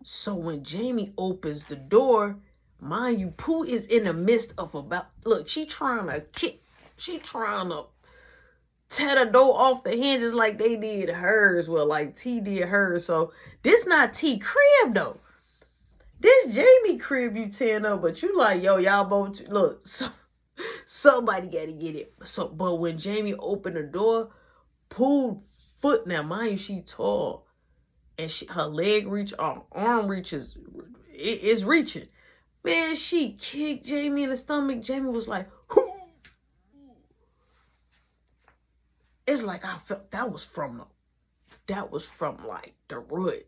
So when Jamie opens the door, mind you, Pooh is in the midst of look, she trying to tear the door off the hinges like they did hers. Well, like T did hers. So this not T crib though. This Jamie crib you tearing up, but you like, yo, y'all both look. So, somebody got to get it. So, but when Jamie opened the door, Pooh foot, now mind you, she tall, and her leg reach, arm reaches, it's reaching. Man, she kicked Jamie in the stomach. Jamie was like, hoo. It's like I felt that was from like the root.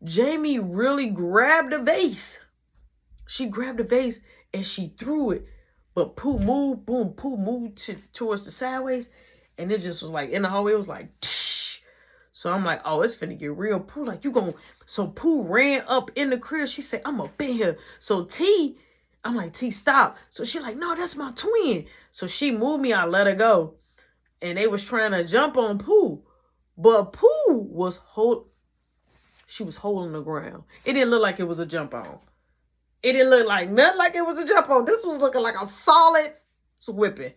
Jamie really grabbed the vase. She grabbed the vase and she threw it. But Pooh moved, boom, Pooh moved towards the sideways. And it just was like, in the hallway, it was like, tsh. So I'm like, oh, it's finna get real. Pooh like, you gon'. So Pooh ran up in the crib. She said, I'm up in here. So I'm like, T, stop. So she like, no, that's my twin. So she moved me. I let her go. And they was trying to jump on Pooh. But Pooh was she was holding the ground. It didn't look like it was a jump on. It didn't look like nothing like it was a jump on. This was looking like a solid whipping.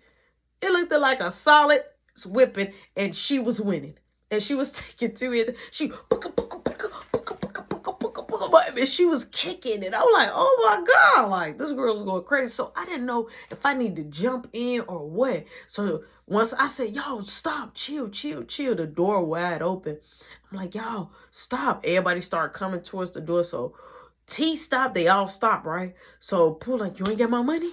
It looked like a solid whipping, and she was winning. And she was taking 2 hits. She was kicking it. I was like, oh my God, like this girl was going crazy. So I didn't know if I need to jump in or what. So once I said, y'all stop, chill. The door wide open. I'm like, y'all stop. Everybody started coming towards the door. So T stopped. They all stopped, right? So Pooh like, you ain't got my money?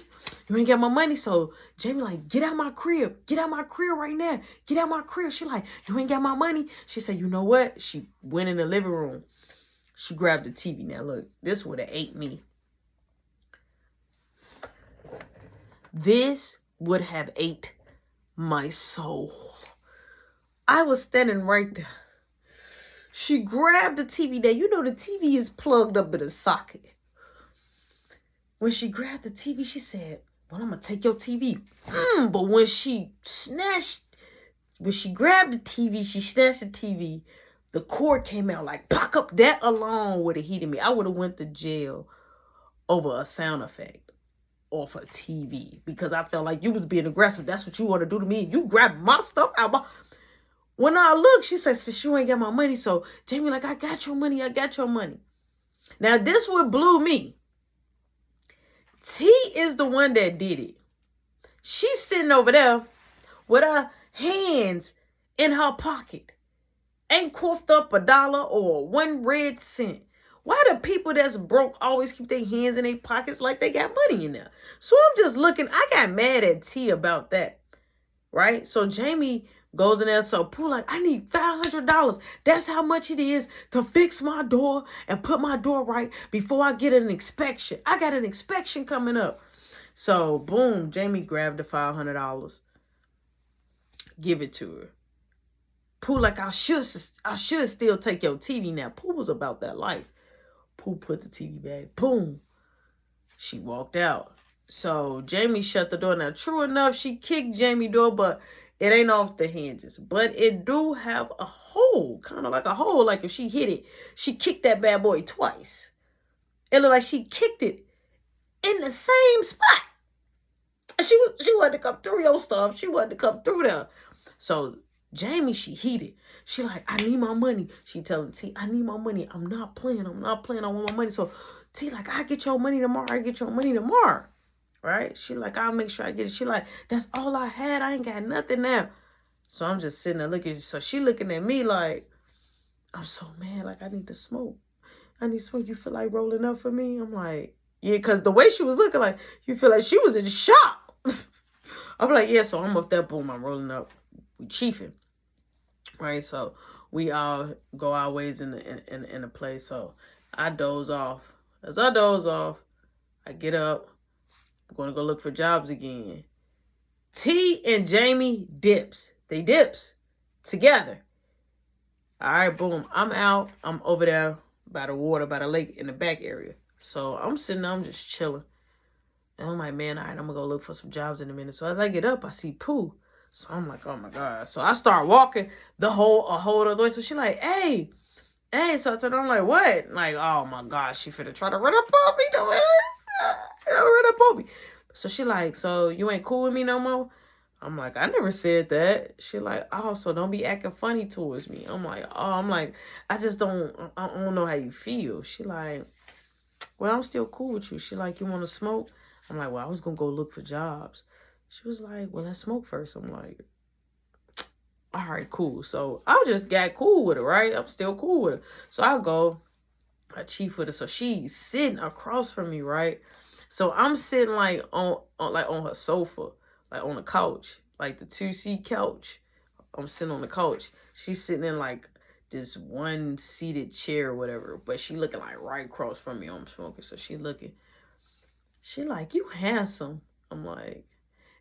You ain't got my money? So Jamie like, get out my crib. Get out my crib right now. Get out my crib. She like, you ain't got my money? She said, you know what? She went in the living room. She grabbed the TV. Now look, this would have ate me. This would have ate my soul. I was standing right there. She grabbed the TV. Now, you know the TV is plugged up in a socket. When she grabbed the TV, she said, well, I'm going to take your TV. But when she grabbed the TV, she snatched the TV, the cord came out like, pock up. That alone would have heated me. I would have went to jail over a sound effect off a TV because I felt like you was being aggressive. That's what you want to do to me. You grabbed my stuff out my... When I looked, she said, sis, you ain't got my money. So Jamie like, I got your money. Now, this what blew me. T is the one that did it. She's sitting over there with her hands in her pocket. Ain't coughed up $1 or 1 red cent. Why do people that's broke always keep their hands in their pockets like they got money in there? So I'm just looking. I got mad at T about that. Right? So Jamie goes in there. So Pooh like, I need $500. That's how much it is to fix my door and put my door right before I get an inspection. I got an inspection coming up. So boom, Jamie grabbed the $500. Give it to her. Pooh like, I should still take your TV now. Pooh was about that life. Pooh put the TV back. Boom. She walked out. So Jamie shut the door. Now, true enough, she kicked Jamie's door, but it ain't off the hinges. But it do have a hole, kind of like a hole. Like if she hit it, she kicked that bad boy twice. It looked like she kicked it in the same spot. She wanted to come through your stuff. She wanted to come through there. So Jamie, she heated. She like, I need my money. She telling T, I need my money. I'm not playing. I want my money. So T like, I get your money tomorrow. Right? She like, I'll make sure I get it. She like, that's all I had. I ain't got nothing now. So I'm just sitting there looking. So she looking at me like, I'm so mad. Like, I need to smoke. You feel like rolling up for me? I'm like, yeah, because the way she was looking, like, you feel like she was in shock. I'm like, yeah, so I'm up there. Boom, I'm rolling up. We chiefing. Right? So we all go our ways in the place. So I doze off. As I doze off, I get up. I'm going to go look for jobs again. T and Jamie dips. They dips together. All right, boom. I'm out. I'm over there by the water, by the lake in the back area. So I'm sitting there. I'm just chilling. And I'm like, man, all right, I'm going to go look for some jobs in a minute. So as I get up, I see Pooh. So I'm like, oh, my God. So I start walking a whole other way. So she like, hey, Hey, so I told her, I'm like, what? Like, oh my gosh, she finna try to run up on me. Don't run up on me. So she like, so you ain't cool with me no more? I'm like, I never said that. She like, oh, so don't be acting funny towards me. I'm like, oh, I just I don't know how you feel. She like, well, I'm still cool with you. She like, you want to smoke? I'm like, well, I was going to go look for jobs. She was like, well, let's smoke first. I'm like, all right, cool. So I just got cool with her, right? I'm still cool with her. So I go, I chief with her. So she's sitting across from me, right? So I'm sitting like on her sofa, like on the couch, like the 2-seat couch. I'm sitting on the couch. She's sitting in like this one seated chair or whatever, but she looking like right across from me. I'm smoking. So she looking. She like, you handsome. I'm like,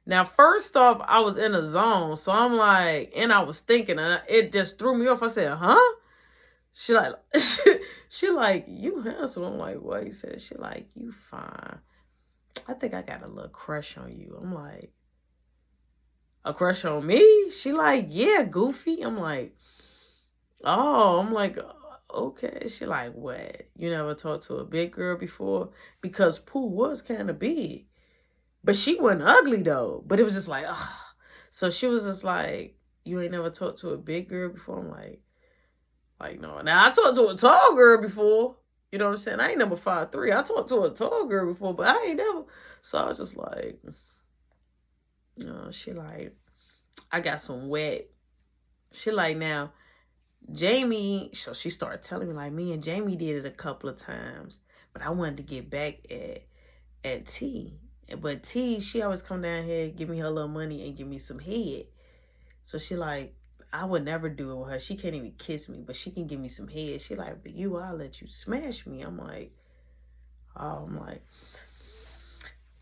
now, first off, I was in a zone. So I'm like, and I was thinking, and it just threw me off. I said, huh? She like, she like, you handsome. I'm like, what? He said, she like, you fine. I think I got a little crush on you. I'm like, a crush on me? She like, yeah, goofy. I'm like, oh, I'm like, okay. She like, what? You never talked to a big girl before? Because Pooh was kind of big. But she wasn't ugly, though. But it was just like, ugh. So she was just like, you ain't never talked to a big girl before? I'm like, no. Now, I talked to a tall girl before. You know what I'm saying? I ain't number 5'3". I talked to a tall girl before, but I ain't never. So I was just like, you know, she like, I got some wet. She like, now, Jamie, so she started telling me, like, me and Jamie did it a couple of times. But I wanted to get back at T. But T, she always come down here, give me her little money and give me some head. So she like, I would never do it with her. She can't even kiss me, but she can give me some head. She like, but I'll let you smash me. I'm like, oh, I'm like,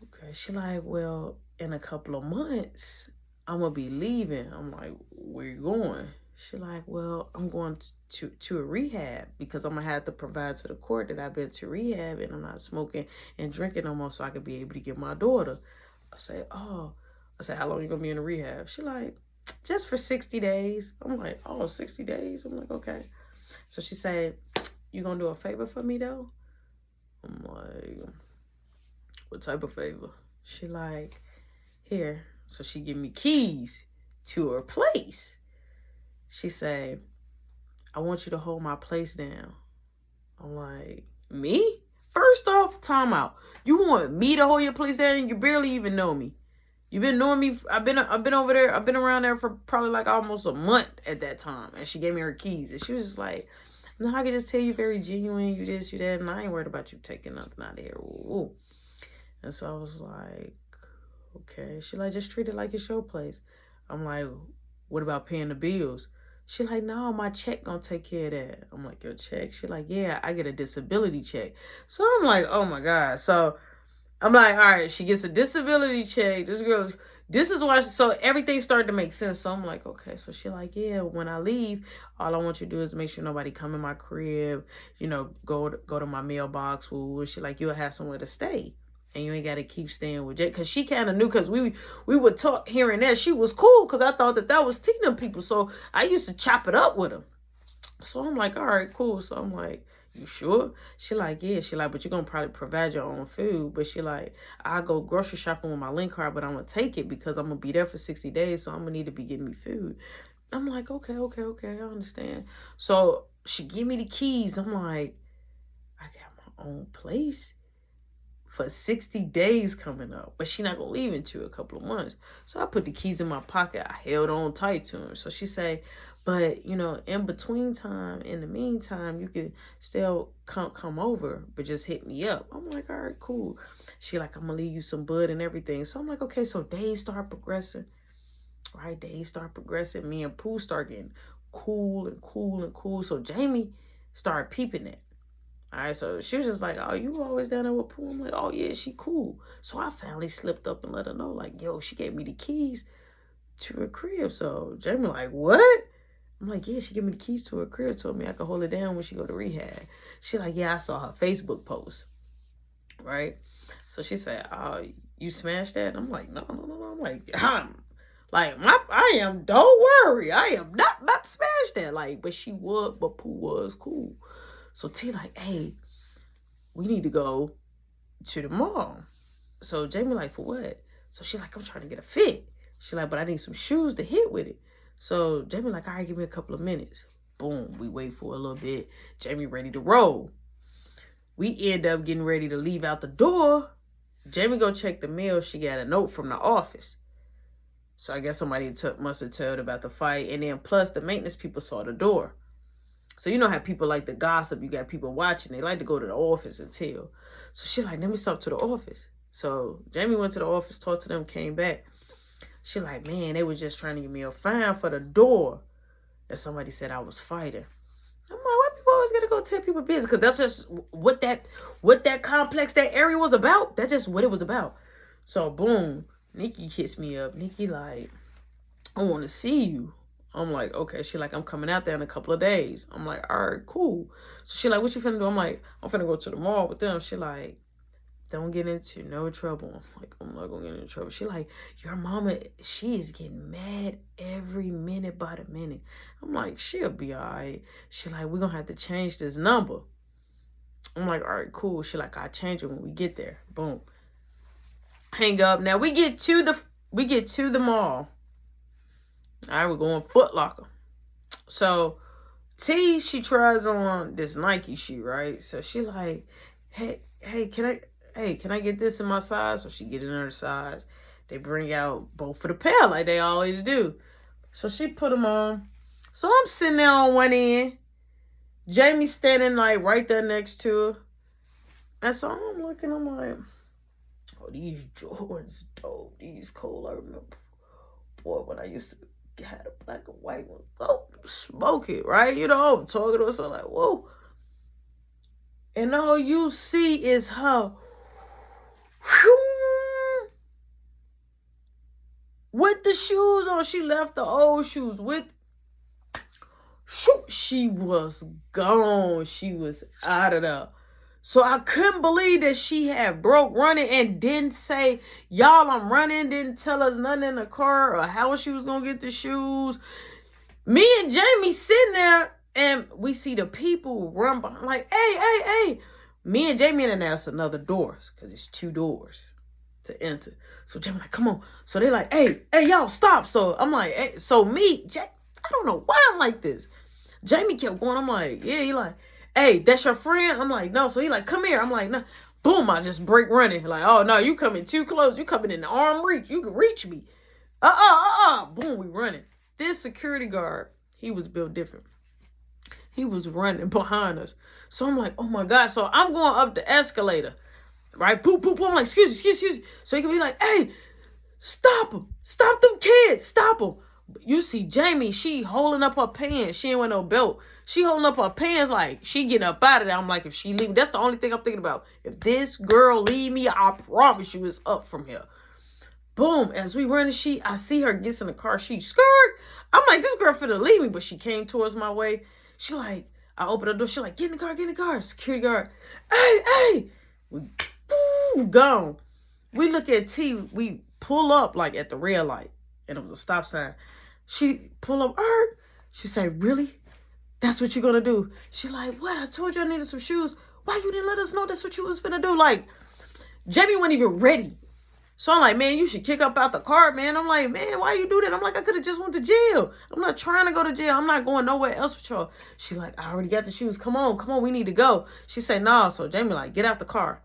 okay. She like, well, in a couple of months, I'm going to be leaving. I'm like, where you going? She like, well, I'm going to a rehab because I'm going to have to provide to the court that I've been to rehab and I'm not smoking and drinking no more so I could be able to get my daughter. I say, oh. I say, how long you going to be in the rehab? She like, just for 60 days. I'm like, oh, 60 days? I'm like, okay. So she said, you going to do a favor for me, though? I'm like, what type of favor? She like, here. So she give me keys to her place. She say, I want you to hold my place down. I'm like, me? First off, time out. You want me to hold your place down? You barely even know me. You've been knowing me. I've been over there. I've been around there for probably like almost a month at that time. And she gave me her keys. And she was just like, no, I can just tell you very genuine. You this, you that. And I ain't worried about you taking nothing out of here. Ooh. And so I was like, okay. She like, just treat it like it's your place. I'm like, what about paying the bills? She like, no, my check gonna take care of that. I'm like, your check? She like, yeah, I get a disability check. So I'm like, oh my God. So I'm like, all right, she gets a disability check. This is why, so everything started to make sense. So I'm like, okay. So she like, yeah, when I leave, all I want you to do is make sure nobody come in my crib, you know, go to my mailbox. And she like, you'll have somewhere to stay. And you ain't got to keep staying with Jay. Because she kind of knew, because we would talk here and there. She was cool because I thought that was Tina people. So I used to chop it up with her. So I'm like, all right, cool. So I'm like, you sure? She like, yeah. She like, but you're going to probably provide your own food. But she like, I go grocery shopping with my link card, but I'm going to take it because I'm going to be there for 60 days. So I'm going to need to be getting me food. I'm like, okay. I understand. So she give me the keys. I'm like, I got my own place for 60 days coming up, but she not gonna leave into a couple of months. So I put the keys in my pocket. I held on tight to her. So she say, but you know, in the meantime, you can still come over, but just hit me up. I'm like, all right, cool. She like, I'm gonna leave you some bud and everything. So I'm like, okay. So days start progressing, right? Days start progressing. Me and Pooh start getting cool. So Jamie started peeping it. All right, so she was just like, oh, you always down there with Pooh? I'm like, oh, yeah, she cool. So I finally slipped up and let her know, like, yo, she gave me the keys to her crib. So Jamie like, what? I'm like, yeah, she gave me the keys to her crib, told me I could hold it down when she go to rehab. She like, yeah, I saw her Facebook post, right? So she said, oh, you smashed that? I'm like, no. I'm Like, I am, don't worry. I am not about to smash that. Like, but she would, but Pooh was cool. So T like, hey, we need to go to the mall. So Jamie like, for what? So she like, I'm trying to get a fit. She like, but I need some shoes to hit with it. So Jamie like, all right, give me a couple of minutes. Boom, we wait for a little bit. Jamie ready to roll. We end up getting ready to leave out the door. Jamie go check the mail. She got a note from the office. So I guess somebody must have told about the fight. And then plus the maintenance people saw the door. So you know how people like to gossip. You got people watching. They like to go to the office and tell. So she like, let me stop to the office. So Jamie went to the office, talked to them, came back. She like, man, they was just trying to give me a fine for the door. And somebody said I was fighting. I'm like, why people always gotta go tell people business? Because that's just what that complex, that area was about. That's just what it was about. So boom, Nikki hits me up. Nikki like, I want to see you. I'm like, okay. She like, I'm coming out there in a couple of days. I'm like, all right, cool. So she like, what you finna do? I'm like, I'm finna go to the mall with them. She like, don't get into no trouble. I'm like, I'm not gonna get into trouble. She like, your mama, she is getting mad every minute by the minute. I'm like, she'll be all right. She like, we're gonna have to change this number. I'm like, all right, cool. She like, I'll change it when we get there. Boom. Hang up. Now we get to the mall. All right, we're going Foot Locker. So T, she tries on this Nike shoe, right? So she like, hey, can I get this in my size? So she get in her size. They bring out both for the pair like they always do. So she put them on. So I'm sitting there on one end. Jamie's standing like right there next to her. And so I'm looking, I'm like, oh, these Jordans dope. These cold. I remember, boy, when I used to had a black and white one. Oh, smoke it, right? You know, I'm talking to her, so like, whoa. And all you see is her with the shoes on. She left the old shoes with. Shoot, she was gone. She was out of there. So I couldn't believe that she had broke running and didn't say, y'all, I'm running. Didn't tell us nothing in the car or how she was going to get the shoes. Me and Jamie sitting there and we see the people run behind like, hey. Me and Jamie in and there's another doors because it's 2 doors to enter. So Jamie like, come on. So they like, hey, y'all, stop. So I'm like, hey. So me, I don't know why I'm like this. Jamie kept going. I'm like, yeah. He like, hey, that's your friend? I'm like, no. So he like, come here. I'm like, no. Boom, I just break running. Like, oh, no, you coming too close. You coming in the arm reach. You can reach me. Boom, we running. This security guard, he was built different. He was running behind us. So I'm like, oh, my God. So I'm going up the escalator. Right? Boop, boop, boop. I'm like, excuse me. So he can be like, hey, stop them. Stop them kids. Stop them. You see Jamie, she holding up her pants. She ain't wear no belt. She holding up her pants like she getting up out of there. I'm like, if she leave, that's the only thing I'm thinking about. If this girl leave me, I promise you it's up from here. Boom. As we running, I see her gets in the car. She skirt. I'm like, this girl finna leave me. But she came towards my way. She like, I open the door. She like, get in the car. Security guard. Hey. We gone. We look at T. We pull up like at the red light. And it was a stop sign. She pull up, she say, really? That's what you're going to do? She like, what? I told you I needed some shoes. Why you didn't let us know that's what you was finna do? Like, Jamie wasn't even ready. So I'm like, man, you should kick up out the car, man. I'm like, man, why you do that? I'm like, I could have just went to jail. I'm not trying to go to jail. I'm not going nowhere else with y'all. She like, I already got the shoes. Come on, we need to go. She said, nah. So Jamie like, get out the car.